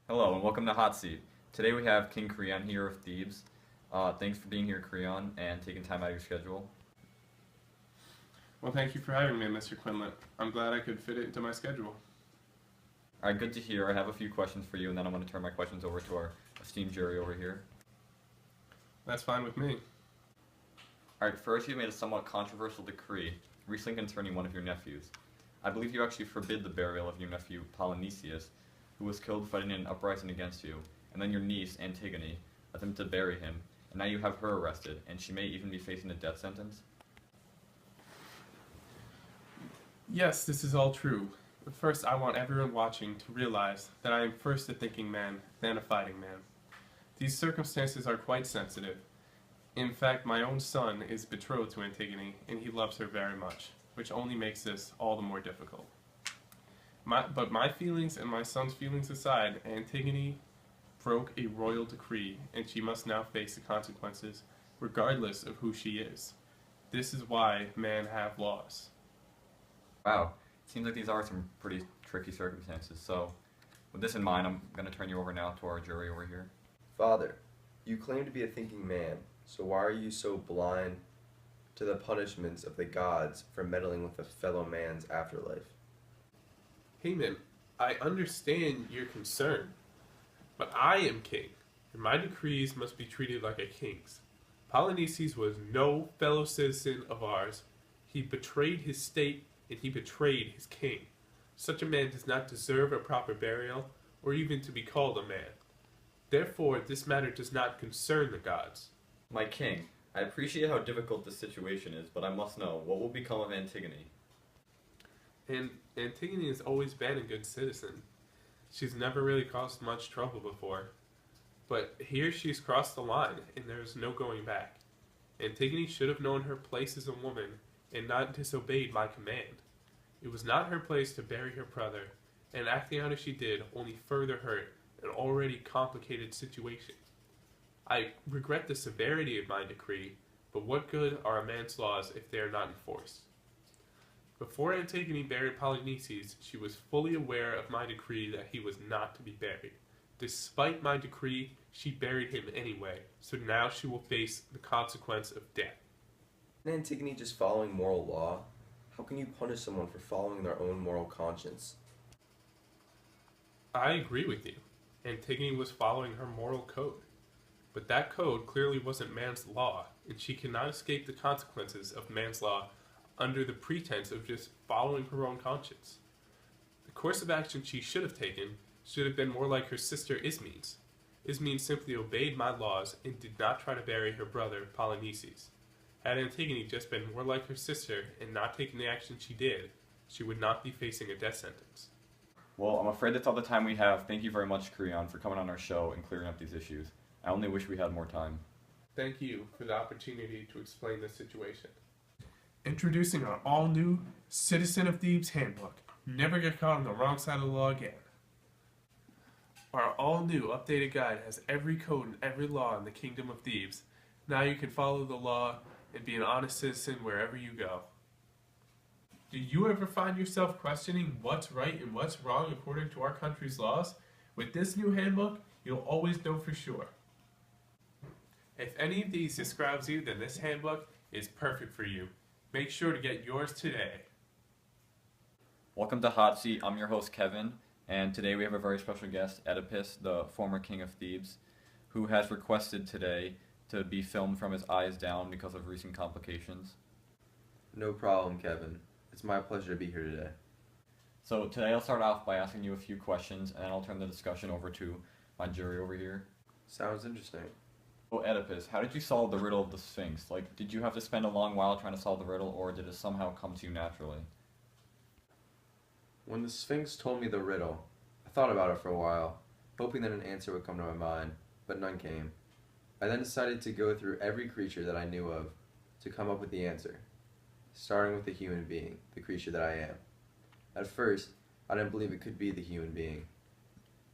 Hello and welcome to Hot Seat. Today we have King Creon here of Thebes. Thanks for being here, Creon, and taking time out of your schedule. Well, thank you for having me, Mr. Quinlan. I'm glad I could fit it into my schedule. Alright, good to hear. I have a few questions for you, and then I'm going to turn my questions over to our esteemed jury over here. That's fine with me. Alright, first you made a somewhat controversial decree recently concerning one of your nephews. I believe you actually forbid the burial of your nephew Polynesius, who was killed fighting in an uprising against you, and then your niece, Antigone, attempted to bury him, and now you have her arrested, and she may even be facing a death sentence. Yes, this is all true. But first, I want everyone watching to realize that I am first a thinking man, then a fighting man. These circumstances are quite sensitive. In fact, my own son is betrothed to Antigone, and he loves her very much, which only makes this all the more difficult. But my feelings and my son's feelings aside, Antigone broke a royal decree, and she must now face the consequences, regardless of who she is. This is why men have laws. Wow, it seems like these are some pretty tricky circumstances. So, with this in mind, I'm going to turn you over now to our jury over here. Father, you claim to be a thinking man, so why are you so blind to the punishments of the gods for meddling with a fellow man's afterlife? Haman, I understand your concern, but I am king, and my decrees must be treated like a king's. Polynesius was no fellow citizen of ours. He betrayed his state, and he betrayed his king. Such a man does not deserve a proper burial, or even to be called a man. Therefore, this matter does not concern the gods. My king, I appreciate how difficult this situation is, but I must know, what will become of Antigone? And Antigone has always been a good citizen. She's never really caused much trouble before. But here she's crossed the line, and there's no going back. Antigone should have known her place as a woman, and not disobeyed my command. It was not her place to bury her brother, and acting out as she did only further hurt an already complicated situation. I regret the severity of my decree, but what good are a man's laws if they are not enforced? Before Antigone buried Polynesius, she was fully aware of my decree that he was not to be buried. Despite my decree, she buried him anyway, so now she will face the consequence of death. Isn't Antigone just following moral law? How can you punish someone for following their own moral conscience? I agree with you. Antigone was following her moral code. But that code clearly wasn't man's law, and she cannot escape the consequences of man's law under the pretense of just following her own conscience. The course of action she should have taken should have been more like her sister Ismene's. Ismene simply obeyed my laws and did not try to bury her brother Polynesius. Had Antigone just been more like her sister and not taken the action she did, she would not be facing a death sentence. Well, I'm afraid that's all the time we have. Thank you very much, Creon, for coming on our show and clearing up these issues. I only wish we had more time. Thank you for the opportunity to explain this situation. Introducing our all-new Citizen of Thebes Handbook. Never get caught on the wrong side of the law again. Our all-new updated guide has every code and every law in the Kingdom of Thebes. Now you can follow the law and be an honest citizen wherever you go. Do you ever find yourself questioning what's right and what's wrong according to our country's laws? With this new handbook, you'll always know for sure. If any of these describes you, then this handbook is perfect for you. Make sure to get yours today. Welcome to Hot Seat. I'm your host, Kevin, and today we have a very special guest, Oedipus, the former king of Thebes, who has requested today to be filmed from his eyes down because of recent complications. No problem, Kevin. It's my pleasure to be here today. So today I'll start off by asking you a few questions, and then I'll turn the discussion over to my jury over here. Sounds interesting. So Oedipus, how did you solve the riddle of the Sphinx? Like, did you have to spend a long while trying to solve the riddle, or did it somehow come to you naturally? When the Sphinx told me the riddle, I thought about it for a while, hoping that an answer would come to my mind, but none came. I then decided to go through every creature that I knew of to come up with the answer, starting with the human being, the creature that I am. At first, I didn't believe it could be the human being,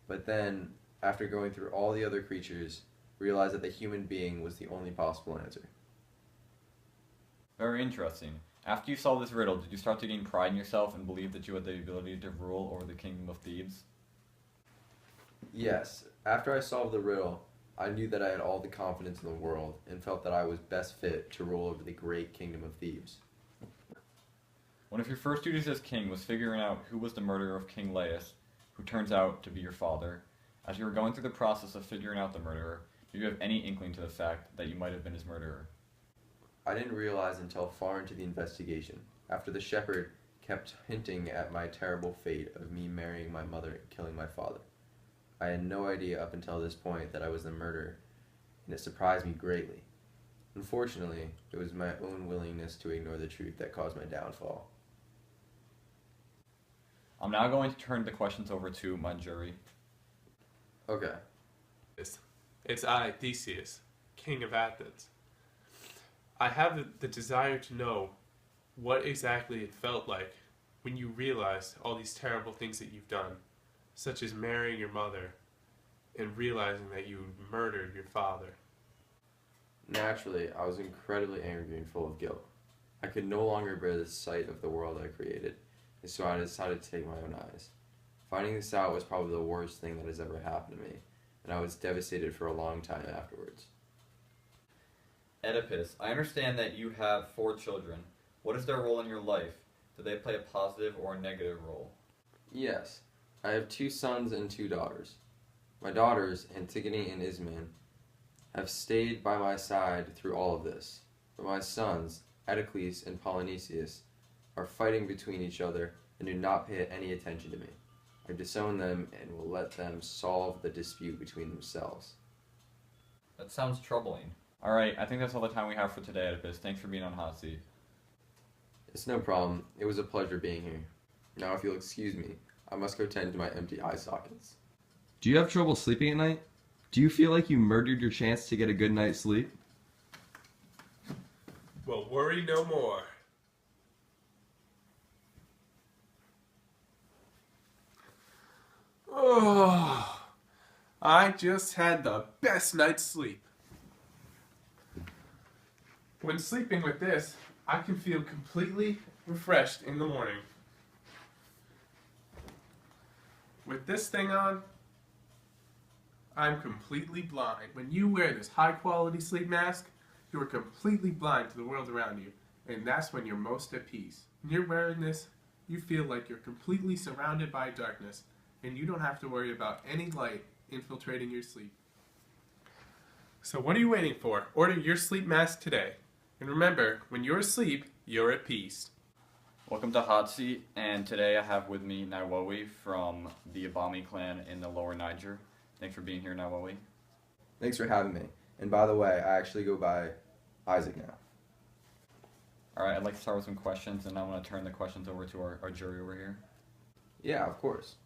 but then, after going through all the other creatures, realized that the human being was the only possible answer. Very interesting. After you solved this riddle, did you start to gain pride in yourself and believe that you had the ability to rule over the kingdom of Thebes? Yes, after I solved the riddle, I knew that I had all the confidence in the world and felt that I was best fit to rule over the great kingdom of Thebes. One of your first duties as king was figuring out who was the murderer of King Laius, who turns out to be your father. As you were going through the process of figuring out the murderer, did you have any inkling to the fact that you might have been his murderer? I didn't realize until far into the investigation, after the shepherd kept hinting at my terrible fate of me marrying my mother and killing my father. I had no idea up until this point that I was the murderer, and it surprised me greatly. Unfortunately, it was my own willingness to ignore the truth that caused my downfall. I'm now going to turn the questions over to my jury. Okay. It's I, Theseus, king of Athens. I have the desire to know what exactly it felt like when you realized all these terrible things that you've done, such as marrying your mother and realizing that you murdered your father. Naturally, I was incredibly angry and full of guilt. I could no longer bear the sight of the world I created, and so I decided to take my own eyes. Finding this out was probably the worst thing that has ever happened to me, and I was devastated for a long time afterwards. Oedipus, I understand that you have 4 children. What is their role in your life? Do they play a positive or a negative role? Yes, I have 2 sons and 2 daughters. My daughters, Antigone and Ismene, have stayed by my side through all of this, but my sons, Eteocles and Polynesius, are fighting between each other and do not pay any attention to me. I disown them and will let them solve the dispute between themselves. That sounds troubling. Alright, I think that's all the time we have for today, Oedipus. Thanks for being on Hot Seat. It's no problem. It was a pleasure being here. Now, if you'll excuse me, I must go tend to my empty eye sockets. Do you have trouble sleeping at night? Do you feel like you murdered your chance to get a good night's sleep? Well, worry no more. Oh, I just had the best night's sleep. When sleeping with this, I can feel completely refreshed in the morning. With this thing on, I'm completely blind. When you wear this high-quality sleep mask, you are completely blind to the world around you, and that's when you're most at peace. When you're wearing this, you feel like you're completely surrounded by darkness, and you don't have to worry about any light infiltrating your sleep. So what are you waiting for? Order your sleep mask today. And remember, when you're asleep, you're at peace. Welcome to Hot Seat, and today I have with me Naiwowi from the Abami clan in the Lower Niger. Thanks for being here, Naiwowi. Thanks for having me. And by the way, I actually go by Isaac now. Alright, I'd like to start with some questions, and I'm going to turn the questions over to our jury over here. Yeah, of course.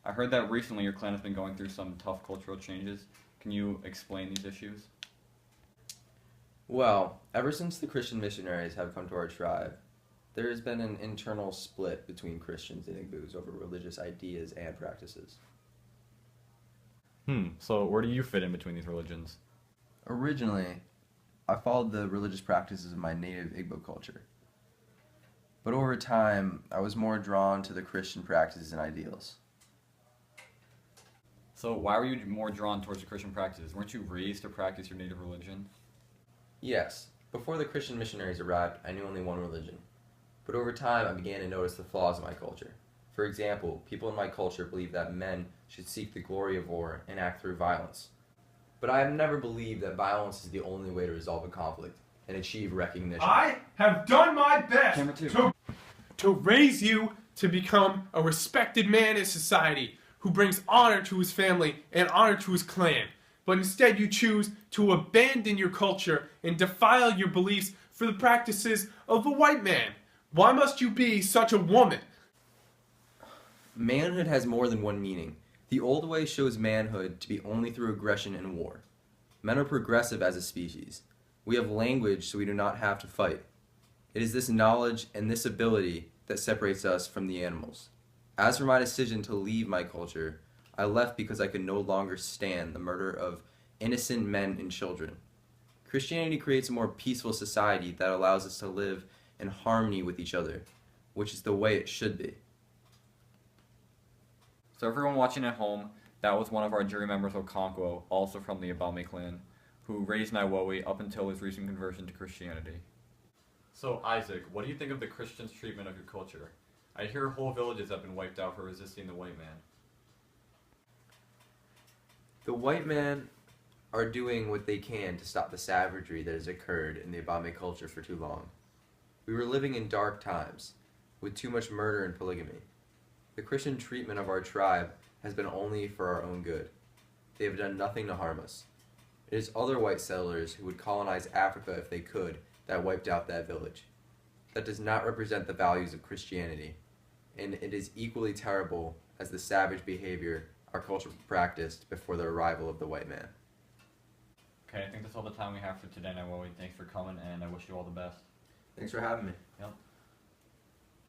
I heard that recently your clan has been going through some tough cultural changes. Can you explain these issues? Well, ever since the Christian missionaries have come to our tribe, there has been an internal split between Christians and Igbos over religious ideas and practices. So where do you fit in between these religions? Originally, I followed the religious practices of my native Igbo culture. But over time, I was more drawn to the Christian practices and ideals. So why were you more drawn towards the Christian practices? Weren't you raised to practice your native religion? Yes, before the Christian missionaries arrived, I knew only one religion. But over time, I began to notice the flaws in my culture. For example, people in my culture believe that men should seek the glory of war and act through violence. But I have never believed that violence is the only way to resolve a conflict and achieve recognition. I have done my best Camera two. to raise you to become a respected man in society who brings honor to his family and honor to his clan. But instead you choose to abandon your culture and defile your beliefs for the practices of a white man. Why must you be such a woman? Manhood has more than one meaning. The old way shows manhood to be only through aggression and war. Men are progressive as a species. We have language so we do not have to fight. It is this knowledge and this ability that separates us from the animals. As for my decision to leave my culture, I left because I could no longer stand the murder of innocent men and children. Christianity creates a more peaceful society that allows us to live in harmony with each other, which is the way it should be. So everyone watching at home, That was one of our jury members, Okonkwo, also from the Abame clan, who raised Naiwowi up until his recent conversion to Christianity. So, Isaac, what do you think of the Christians' treatment of your culture? I hear whole villages have been wiped out for resisting the white man. The white men are doing what they can to stop the savagery that has occurred in the Abame culture for too long. We were living in dark times, with too much murder and polygamy. The Christian treatment of our tribe has been only for our own good. They have done nothing to harm us. It is other white settlers who would colonize Africa if they could that wiped out that village. That does not represent the values of Christianity, and it is equally terrible as the savage behavior our culture practiced before the arrival of the white man. Okay, I think that's all the time we have for today, Naiwowi. Thanks for coming, and I wish you all the best. Thanks for having me. Yep.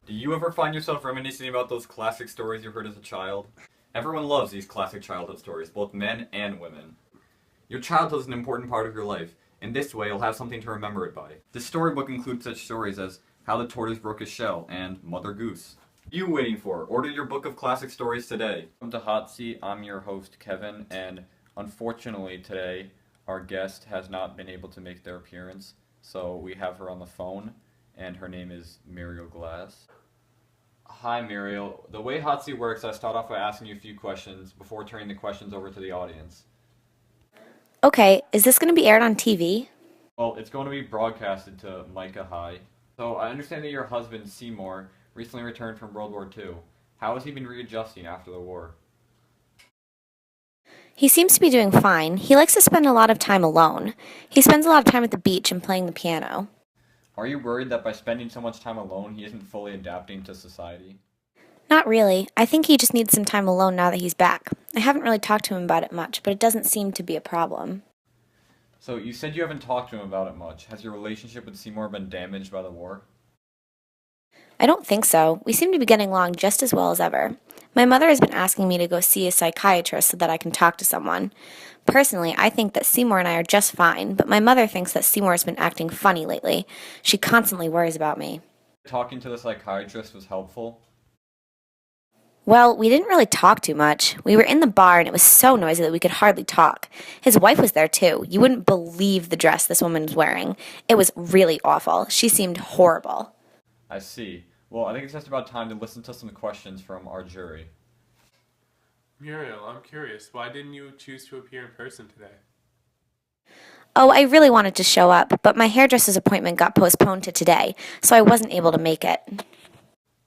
Do you ever find yourself reminiscing about those classic stories you heard as a child? Everyone loves these classic childhood stories, both men and women. Your childhood is an important part of your life. In this way, you'll have something to remember it by. This storybook includes such stories as How the Tortoise Broke His Shell and Mother Goose. What are you waiting for? Order your book of classic stories today. Welcome to Hot Seat. I'm your host, Kevin, and unfortunately today, our guest has not been able to make their appearance, so we have her on the phone, and her name is Muriel Glass. Hi, Muriel. The way Hot Seat works, I start off by asking you a few questions before turning the questions over to the audience. Okay, is this going to be aired on TV? Well, it's going to be broadcasted to Micah High. So I understand that your husband, Seymour, recently returned from World War II. How has he been readjusting after the war? He seems to be doing fine. He likes to spend a lot of time alone. He spends a lot of time at the beach and playing the piano. Are you worried that by spending so much time alone, he isn't fully adapting to society? Not really. I think he just needs some time alone now that he's back. I haven't really talked to him about it much, but it doesn't seem to be a problem. So you said you haven't talked to him about it much. Has your relationship with Seymour been damaged by the war? I don't think so. We seem to be getting along just as well as ever. My mother has been asking me to go see a psychiatrist so that I can talk to someone. Personally, I think that Seymour and I are just fine, but my mother thinks that Seymour has been acting funny lately. She constantly worries about me. Talking to the psychiatrist was helpful? Well, we didn't really talk too much. We were in the bar and it was so noisy that we could hardly talk. His wife was there too. You wouldn't believe the dress this woman was wearing. It was really awful. She seemed horrible. I see. Well, I think it's just about time to listen to some questions from our jury. Muriel, I'm curious, why didn't you choose to appear in person today? Oh, I really wanted to show up, but my hairdresser's appointment got postponed to today, so I wasn't able to make it.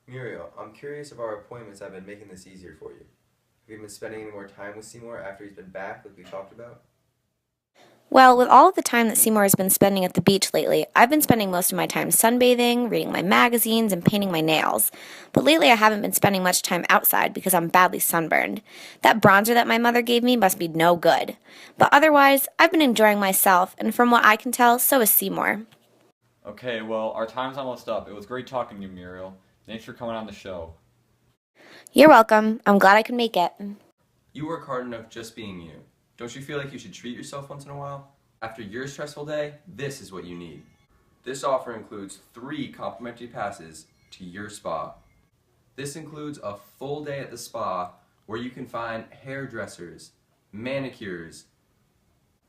Muriel, I'm curious if our appointments have been making this easier for you. Have you been spending any more time with Seymour after he's been back, like we talked about? Well, with all of the time that Seymour has been spending at the beach lately, I've been spending most of my time sunbathing, reading my magazines, and painting my nails. But lately I haven't been spending much time outside because I'm badly sunburned. That bronzer that my mother gave me must be no good. But otherwise, I've been enjoying myself, and from what I can tell, so is Seymour. Okay, well, our time's almost up. It was great talking to you, Muriel. Thanks for coming on the show. You're welcome. I'm glad I could make it. You work hard enough just being you. Don't you feel like you should treat yourself once in a while? After your stressful day, this is what you need. This offer includes 3 complimentary passes to your spa. This includes a full day at the spa where you can find hairdressers, manicures,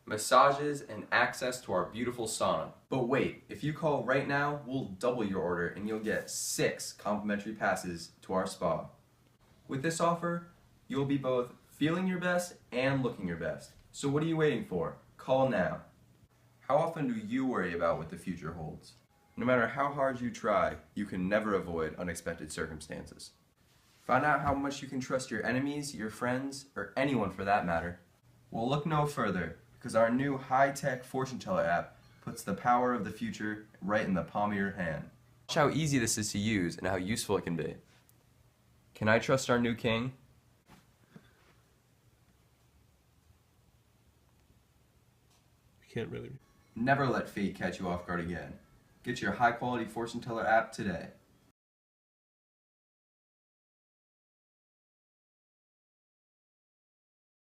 massages, and access to our beautiful sauna. But wait, if you call right now, we'll double your order and you'll get 6 complimentary passes to our spa. With this offer, you'll be both feeling your best and looking your best. So what are you waiting for? Call now. How often do you worry about what the future holds? No matter how hard you try, you can never avoid unexpected circumstances. Find out how much you can trust your enemies, your friends, or anyone for that matter. Well, look no further, because our new high-tech fortune teller app puts the power of the future right in the palm of your hand. Watch how easy this is to use and how useful it can be. Can I trust our new king? I can't really. Never let fate catch you off guard again. Get your high-quality fortune teller app today.